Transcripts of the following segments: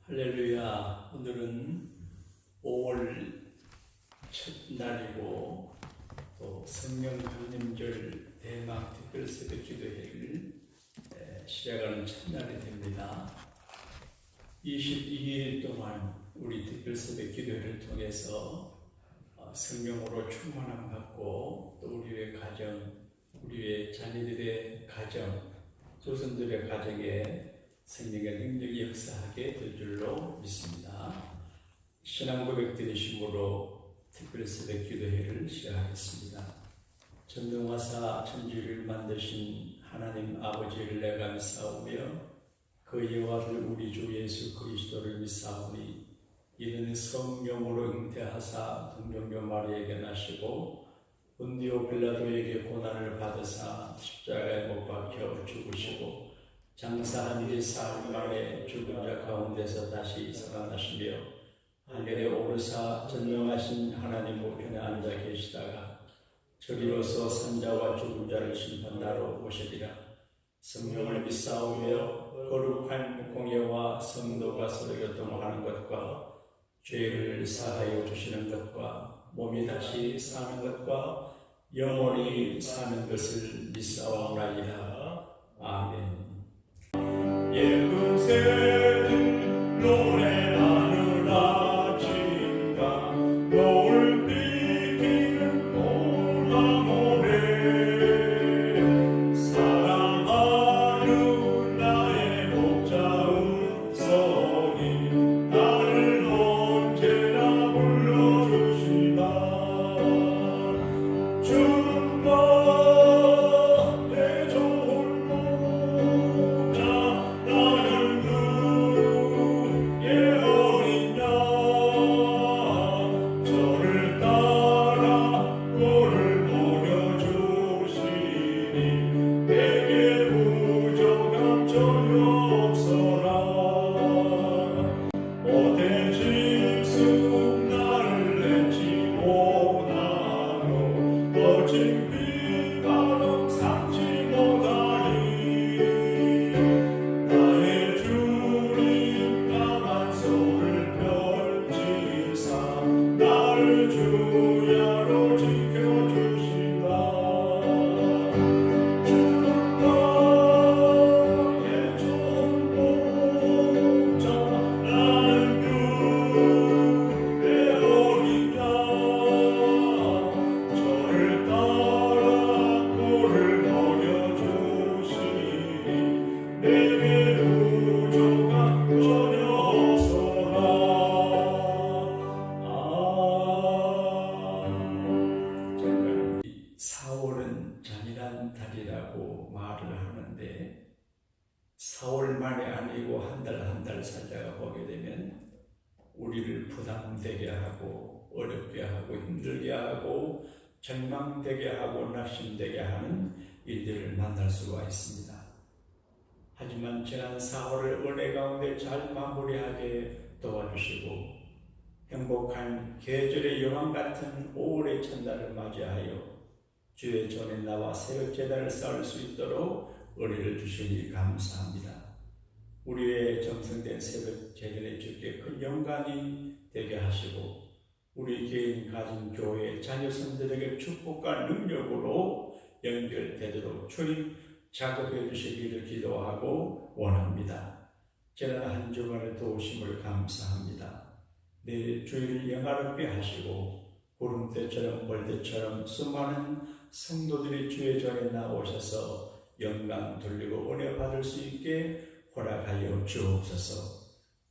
할렐루야. 오늘은 5월 첫날이고 또 성령 강림절 대막 특별 새벽 기도회를 시작하는 첫날이 됩니다. 22일 동안 우리 특별 새벽 기도회를 통해서 성령으로 충만함 받고 또 우리의 가정, 우리의 자녀들의 가정, 조선들의 가정에 성령의 능력이 역사하게 될 줄로 믿습니다. 신앙 고백 드리심으로 특별 새벽 기도회를 시작하겠습니다. 전능하사 천지를 만드신 하나님 아버지를 내가 믿사오며 그 여호와를 우리 주 예수 그리스도를 믿사오니 이는 성령으로 잉태하사 동정녀 마리아에게 나시고 본디오 빌라도에게 고난을 받으사 십자가에 못 박혀 죽으시고 장사한 지 사흘 만에 죽은 자 가운데서 다시 살아나시며 하늘에 오르사 전능하신 하나님 우편에 앉아 계시다가 저리로서 산자와 죽은 자를 심판하러 오시리라. 성령을 믿사오며 거룩한 공예와 성도가 서로 교통하는 것과 죄를 사하여 주시는 것과 몸이 다시 사는 것과 영원히 사는 것을 믿사오나이다. 아멘. 예쁜 새는 노래하는 아침과 노을 비키는 봄나무래 사랑하는 나의 목자의 성이 나를 언제나 불러주시다. 말을 하는데 4월 만에 아니고 한 달 살다가 보게 되면 우리를 부담되게 하고 어렵게 하고 힘들게 하고 절망되게 하고 낙심되게 하는 일들을 만날 수가 있습니다. 하지만 지난 4월을 은혜 가운데 잘 마무리하게 도와주시고 행복한 계절의 여왕 같은 5월의 첫날을 맞이하여 주의 전에 나와 새벽 제단을 쌓을 수 있도록 은혜를 주시니 감사합니다. 우리의 정성된 새벽 제단에 주께 큰 영광이 되게 하시고 우리 개인 가진 교회 자녀선들에게 축복과 능력으로 연결되도록 주님 작업해 주시기를 기도하고 원합니다. 지난 한 주간의 도우심을 감사합니다. 내일 주일을 영화롭게 하시고 구름대처럼 벌떼처럼 수많은 성도들이 주의 전에 나오셔서 영광 돌리고 은혜 받을 수 있게 허락하여 주옵소서.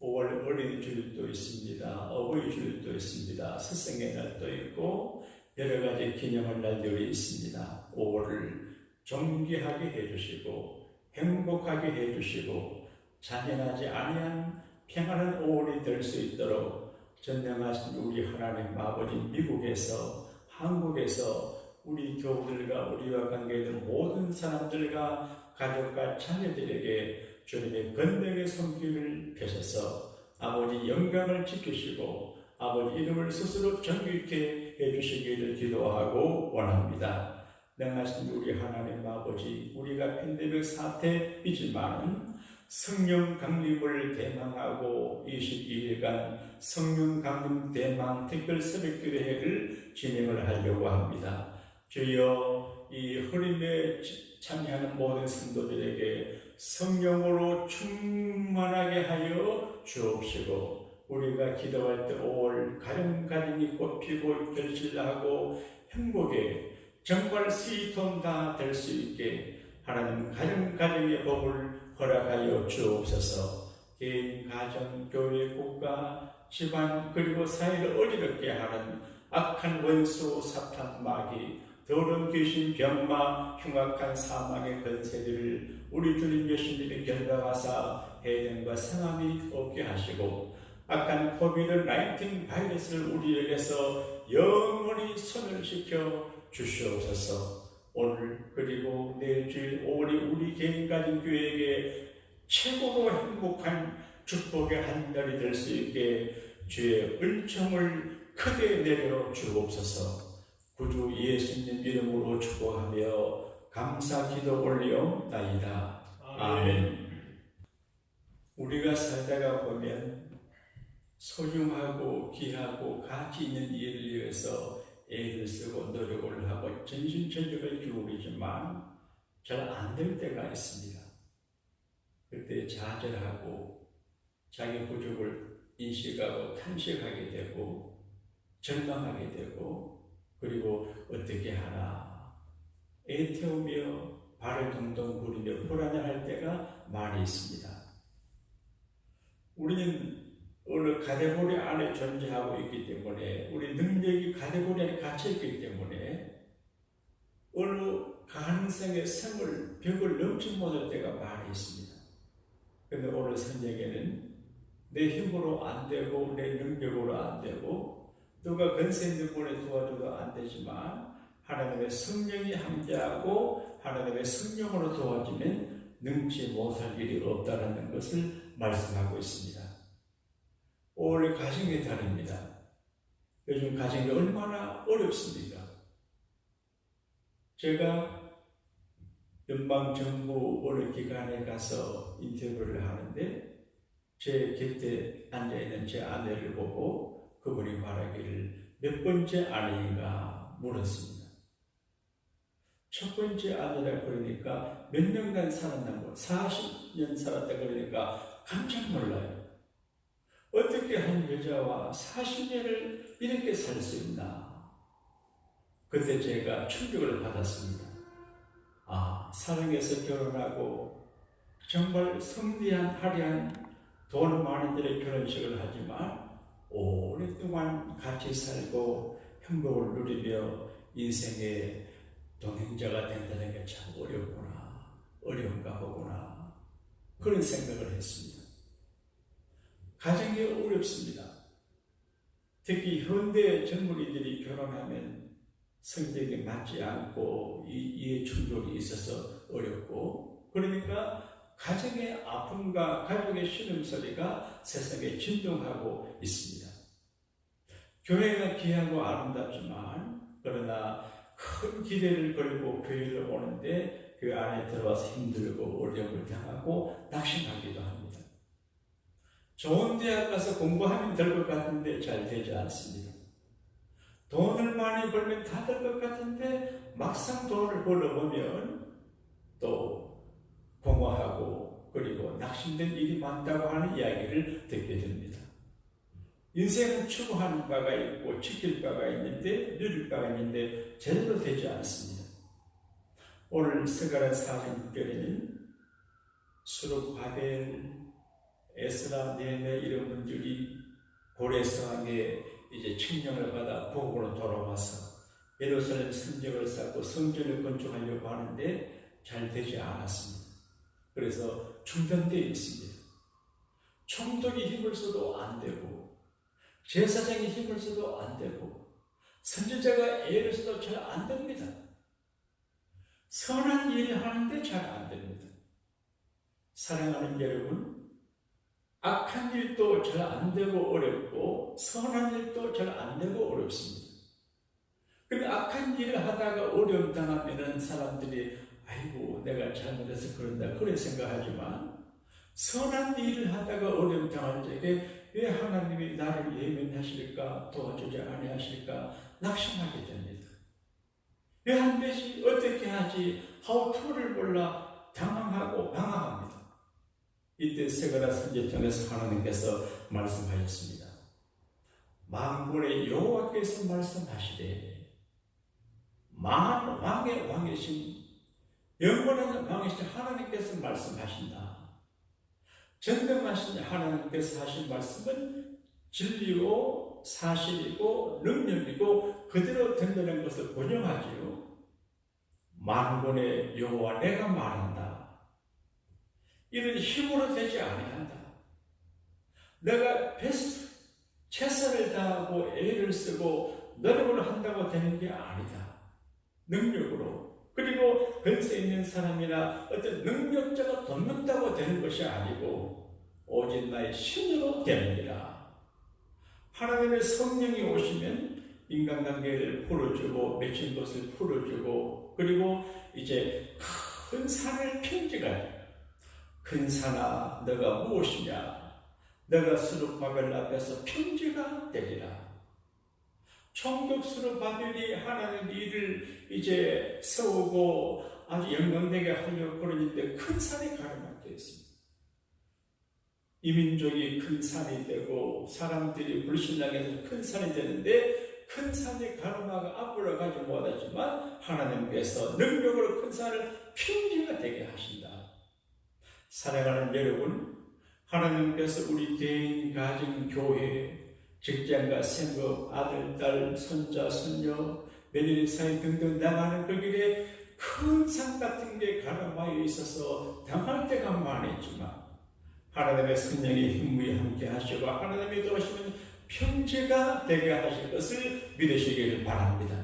5월 어린이 주일도 있습니다. 어버이 주일도 있습니다. 스승의 날도 있고 여러 가지 기념할 날들이 있습니다. 5월을 존귀하게 해주시고 행복하게 해주시고 잔인하지 아니한 평안한 5월이 될 수 있도록 전능하신 우리 하나님 아버지 미국에서 한국에서 우리 교우들과 우리와 관계된 모든 사람들과 가족과 자녀들에게 주님의 건강의 손길을 펴셔서 아버지 영광을 지키시고 아버지 이름을 스스로 정결케 해주시기를 기도하고 원합니다. 능하신 우리 하나님 아버지, 우리가 팬데믹 사태이지만 성령 강림을 대망하고 22일간 성령 강림 대망 특별 새벽기도회를 진행을 하려고 합니다. 주여, 이 흐림에 참여하는 모든 성도들에게 성령으로 충만하게 하여 주옵시고, 우리가 기도할 때 5월 가정가정이 꽃피고 결실하고 행복에 정말 수익돈 다 될 수 있게 하나님 가정가정의 복을 허락하여 주옵소서. 개인, 가정, 교회, 국가, 집안 그리고 사회를 어지럽게 하는 악한 원수, 사탄, 마귀, 더러운 귀신, 병마, 흉악한 사망의 권세들을 우리 주님 예수님이 결박하사 해등과 상함이 없게 하시고, 악한 코비드-19 바이러스를 우리에게서 영원히 소멸시켜 주시옵소서. 오늘 그리고 내일 주일 5월이 우리 개인 가정 교회에게 최고로 행복한 축복의 한 달이 될 수 있게 주의 은총을 크게 내려 주옵소서. 구주 예수님 이름으로 축복하며 감사 기도 올리옵나이다. 아멘. 우리가 살다가 보면 소중하고 귀하고 가치 있는 일을 위해서 애를 쓰고 노력을 하고 전심전력을 기울이지만 잘 안 될 때가 있습니다. 그때 좌절하고 자기 부족을 인식하고 탄식하게 되고 절망하게 되고, 그리고 어떻게 하나 애태우며 발을 동동 구르며 불안해할 때가 많이 있습니다. 우리는 어느 카테고리 안에 존재하고 있기 때문에, 우리 능력이 카테고리 안에 갇혀있기 때문에 어느 가능성의 성을 벽을 넘지 못할 때가 많이 있습니다. 그런데 오늘 성경에는 내 힘으로 안 되고 내 능력으로 안 되고 누가 권세 있는 분에 도와줘도 안 되지만 하나님의 성령이 함께하고 하나님의 성령으로 도와주면 능치 못할 일이 없다는 것을 말씀하고 있습니다. 올 가정의 달입니다. 요즘 가정이 얼마나 어렵습니까? 제가 연방정부 어느 기관에 가서 인터뷰를 하는데 제 곁에 앉아있는 제 아내를 보고 그분이 말하기를 몇 번째 아내인가 물었습니다. 첫 번째 아내라 그러니까 몇 년간 살았나, 40년 살았다 그러니까 깜짝 놀라요. 어떻게 한 여자와 40년을 이렇게 살 수 있나? 그때 제가 충격을 받았습니다. 사랑해서 결혼하고 정말 성대한 화려한 돈 많은 데의 결혼식을 하지만 오랫동안 같이 살고 행복을 누리며 인생의 동행자가 된다는 게 참 어려운가 보구나, 그런 생각을 했습니다. 가정이 어렵습니다. 특히 현대 젊은이들이 결혼하면 성격이 맞지 않고 이해 충돌이 있어서 어렵고, 그러니까 가정의 아픔과 가족의 신음소리가 세상에 진동하고 있습니다. 교회가 귀하고 아름답지만 그러나 큰 기대를 걸고 교회를 오는데 그 안에 들어와서 힘들고 어려움을 당하고 낙심하기도 합니다. 좋은 대학 가서 공부하면 될 것 같은데 잘 되지 않습니다. 돈을 많이 벌면 다 될 것 같은데 막상 돈을 벌어보면 또 공허하고 그리고 낙심된 일이 많다고 하는 이야기를 듣게 됩니다. 인생은 추구하는 바가 있고 지킬 바가 있는데 누릴 바가 있는데 제대로 되지 않습니다. 오늘 스가랴 4장 6절에는 수룹, 바벨, 에스라, 네헤미야 이런 분들이 고레성에 이제 칙령을 받아 북으로 돌아와서 예루살렘 성벽을 쌓고 성전을 건축하려고 하는데 잘 되지 않았습니다. 그래서 중단되어 있습니다. 총독이 힘을 써도 안 되고 제사장이 힘을 써도 안 되고 선지자가 애를 써도 잘 안 됩니다. 선한 일을 하는데 잘 안 됩니다. 사랑하는 여러분, 악한 일도 잘 안 되고 어렵고 선한 일도 잘 안 되고 어렵습니다. 근데 악한 일을 하다가 어려움 당하면 사람들이 아이고 내가 잘못해서 그런다 그래 생각하지만 선한 일을 하다가 어려움 당할 적에 왜 하나님이 나를 예면하실까, 도와주지 아니하실까 낙심하게 됩니다. 왜 안 되지? 어떻게 하지? how to를 몰라 당황하고 방황합니다. 이때 세가랴 선지자 통해서 하나님께서 말씀하셨습니다. 만군의 여호와께서 말씀하시되 만한 왕의 왕이신 영원한 왕이신 하나님께서 말씀하신다. 전능하신 하나님께서 하신 말씀은 진리고 사실이고 능력이고 그대로 된다는 것을 본영하지요. 만군의 여호와 내가 말한다. 이는 힘으로 되지 아니한다. 내가 베스트 최선을 다하고 애를 쓰고 노력을 한다고 되는 게 아니다. 능력으로, 그리고 근세 있는 사람이나 어떤 능력자가 돕는다고 되는 것이 아니고 오직 나의 신으로 되느니라. 하나님의 성령이 오시면 인간관계를 풀어주고 맺힌 것을 풀어주고, 그리고 이제 큰 산을 평지가요. 큰 산아 너가 무엇이냐? 너가 스룹바벨 앞에서 평지가 되리라. 총격 스룹바벨이 하나님 일을 이제 세우고 아주 영광되게 하려고 그러는데 큰 산이 가로막혀 있습니다. 이민족이 큰 산이 되고 사람들이 불신앙해서 큰 산이 되는데 큰 산이 가로막아 앞으로 가지 못하지만 하나님께서 능력으로 큰 산을 평지가 되게 하신다. 사랑하는 여러분, 하나님께서 우리 개인, 가정, 교회, 직장과 생업, 아들, 딸, 손자, 손녀, 며느리 사이 등등 나가는 그 길에 큰 산 같은 게 가로막혀 있어서 당할 때가 많았지만 하나님의 성령이 힘이 함께 하시고 하나님이 도우시면 평지가 되게 하실 것을 믿으시기를 바랍니다.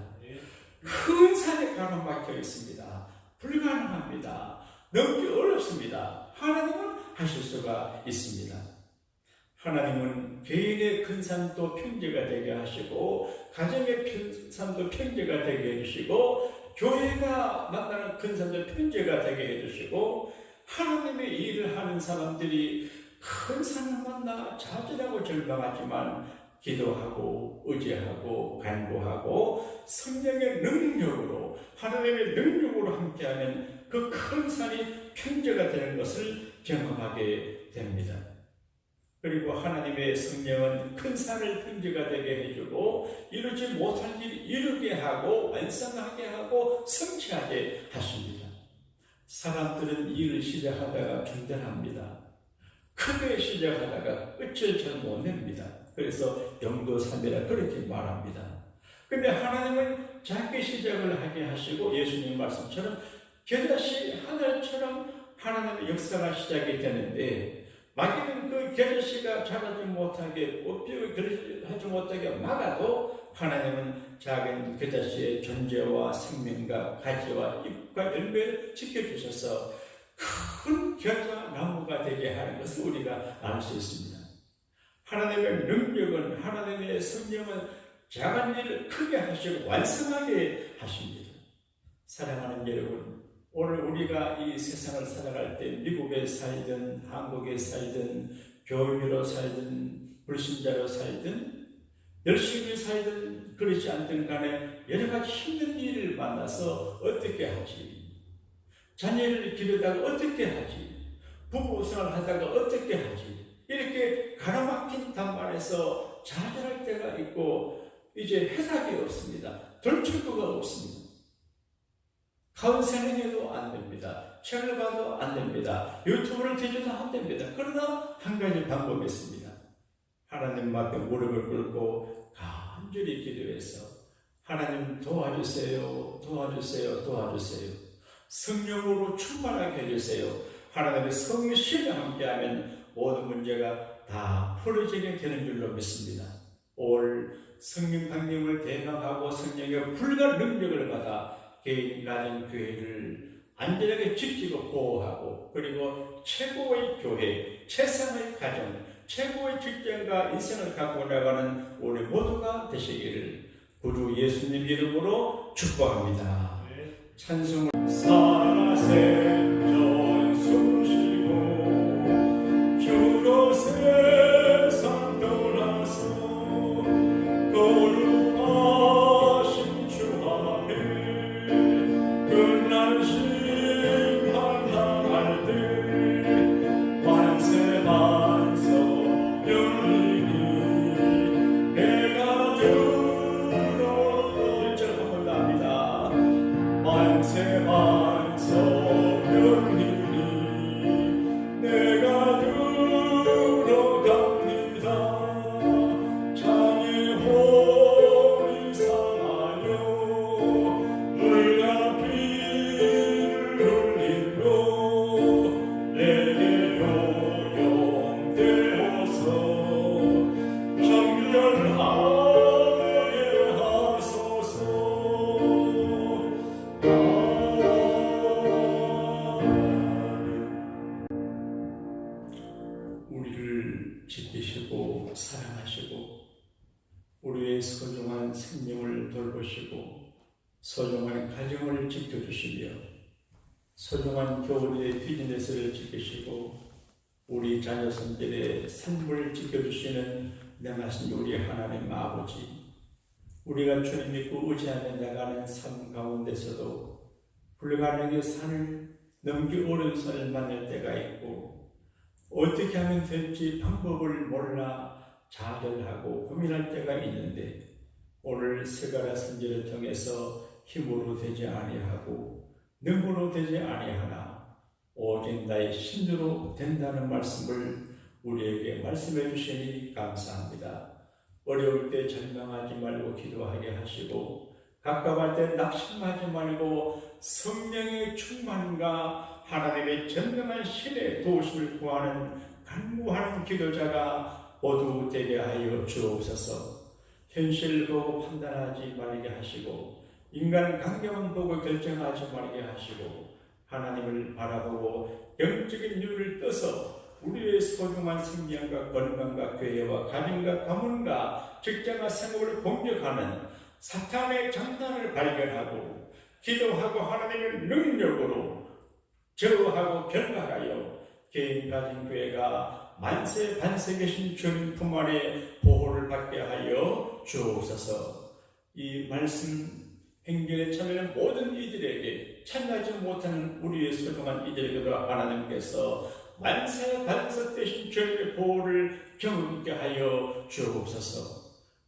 큰 산에 가로막혀 있습니다. 불가능합니다. 넘기 어렵습니다. 하나님은 하실 수가 있습니다. 하나님은 개인의 큰 산도 평지가 되게 하시고 가정의 큰 산도 평지가 되게 해주시고 교회가 만나는 큰 산도 평지가 되게 해주시고 하나님의 일을 하는 사람들이 큰 산을 만나 좌절하고 절망하지만 기도하고 의지하고 간구하고 성령의 능력으로 하나님의 능력으로 함께하면 그 큰 산이 평지가 되는 것을 경험하게 됩니다. 그리고 하나님의 성령은 큰 산을 평지가 되게 해주고 이루지 못할 일 이루게 하고 완성하게 하고 성취하게 하십니다. 사람들은 일을 시작하다가 중단합니다. 크게 시작하다가 끝을 잘 못 냅니다. 그래서 영도삼이라 그렇게 말합니다. 근데 하나님은 작게 시작을 하게 하시고 예수님 말씀처럼 겨자씨 하늘처럼 하나님의 역사가 시작이 되는데 마귀는 그 겨자씨가 자라지 못하게 꽃피우게 하지 못하게 막아도 하나님은 작은 겨자씨의 존재와 생명과 가지와 잎과 열매를 지켜주셔서 큰 겨자 나무가 되게 하는 것을 우리가 알 수 있습니다. 하나님의 능력은 하나님의 성령은 작은 일을 크게 하시고 완성하게 하십니다. 사랑하는 여러분, 오늘 우리가 이 세상을 살아갈 때 미국에 살든 한국에 살든 교회로 살든 불신자로 살든 열심히 살든 그렇지 않든 간에 여러 가지 힘든 일을 만나서 어떻게 하지? 자녀를 기르다가 어떻게 하지? 부부 생활 하다가 어떻게 하지? 이렇게 가로막힌 단말에서 좌절할 때가 있고 이제 해답이 없습니다. 돌출구가 없습니다. 카운셀링해도 안 됩니다. 책을 봐도 안 됩니다. 유튜브를 뒤져도 안 됩니다. 그러나 한 가지 방법이 있습니다. 하나님 앞에 무릎을 꿇고 간절히 기도해서 하나님 도와주세요, 도와주세요, 도와주세요. 성령으로 충만하게 해주세요. 하나님의 성신과 함께하면 모든 문제가 다 풀어지게 되는 줄로 믿습니다. 올 성령 강림을 대망하고 성령의 불가 능력을 받아 개인, 가정, 교회를 안전하게 지키고 보호하고 그리고 최고의 교회, 최상의 가정, 최고의 직장과 인생을 갖고 나가는 우리 모두가 되시기를 구주 예수님 이름으로 축복합니다. 찬송을 살아세 전수시고 우리를 지키시고 사랑하시고 우리의 소중한 생명을 돌보시고 소중한 가정을 지켜주시며 소중한 교우들의 비즈니스를 지키시고 우리 자녀손들의 삶을 지켜주시는 능하신 우리 하나님 아버지, 우리가 주님 믿고 의지하며 나가는 삶 가운데서도 불가능의 산을 넘기 어려운 산을 만날 때가 있고 어떻게 하면 될지 방법을 몰라 좌절하고 고민할 때가 있는데 오늘 스가랴 선지를 통해서 힘으로 되지 아니하고 능으로 되지 아니하나 오직 나의 신으로 된다는 말씀을 우리에게 말씀해 주시니 감사합니다. 어려울 때 절망하지 말고 기도하게 하시고 가까워할 때 낙심하지 말고 성령의 충만과 하나님의 전능한 신의 도우심을 구하는 간구하는 기도자가 모두 되게 하여 주옵소서. 현실을 보고 판단하지 말게 하시고 인간 강경을 보고 결정하지 말게 하시고 하나님을 바라보고 영적인 눈을 떠서 우리의 소중한 생명과 건강과 교회와 가정과 가문과 직장과 생업을 공격하는 사탄의 장난을 발견하고 기도하고 하나님의 능력으로 제어하고 결박하여 개인 가정 교회가 만세 반세 계신 주님 품 아래 보호를 받게 하여 주옵소서. 이 말씀 행전에 참여하는 모든 이들에게 참여하지 못하는 우리의 소중한 이들에게도 하나님께서 만세 반석 되신 주님의 보호를 경험하게 하여 주옵소서.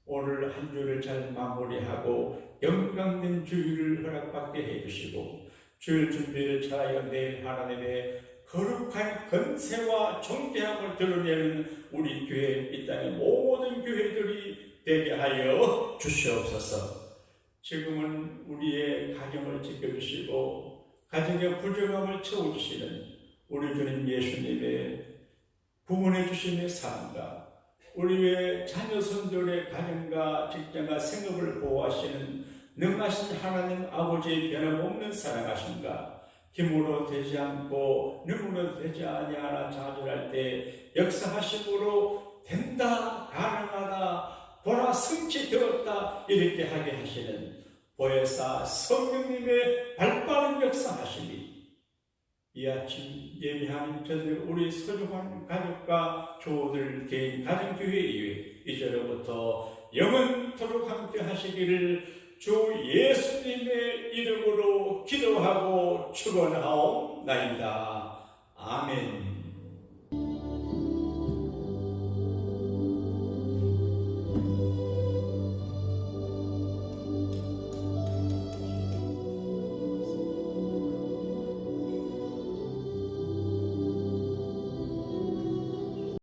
오늘 한 주를 잘 마무리하고 영광된 주일을 허락받게 해주시고 주일 준비를 잘하여 내일 하나님의 거룩한 건세와 존귀함을 드러내는 우리 교회 이 땅의 모든 교회들이 되게 하여 주시옵소서. 지금은 우리의 가정을 지켜주시고 가정의 부족함을 채워주시는 우리 주님 예수님의 구원해 주심의 사랑과 우리의 자녀손들의 가정과 직장과 생업을 보호하시는 능하신 하나님 아버지의 변함없는 사랑하심과 힘으로 되지 않고 능으로 되지 아니하나 좌절할 때 역사하심으로 된다 가능하다 보라 성취 되었다 이렇게 하게 하시는 보혜사 성령님의 발빠른 역사하심이 이 아침 예배하는 저들 우리 소중한 가족과 교우들 개인 가정교회 이외 이제로부터 영원토록 함께 하시기를 주 예수님의 이름으로 기도하고 축원하옵나이다. 아멘.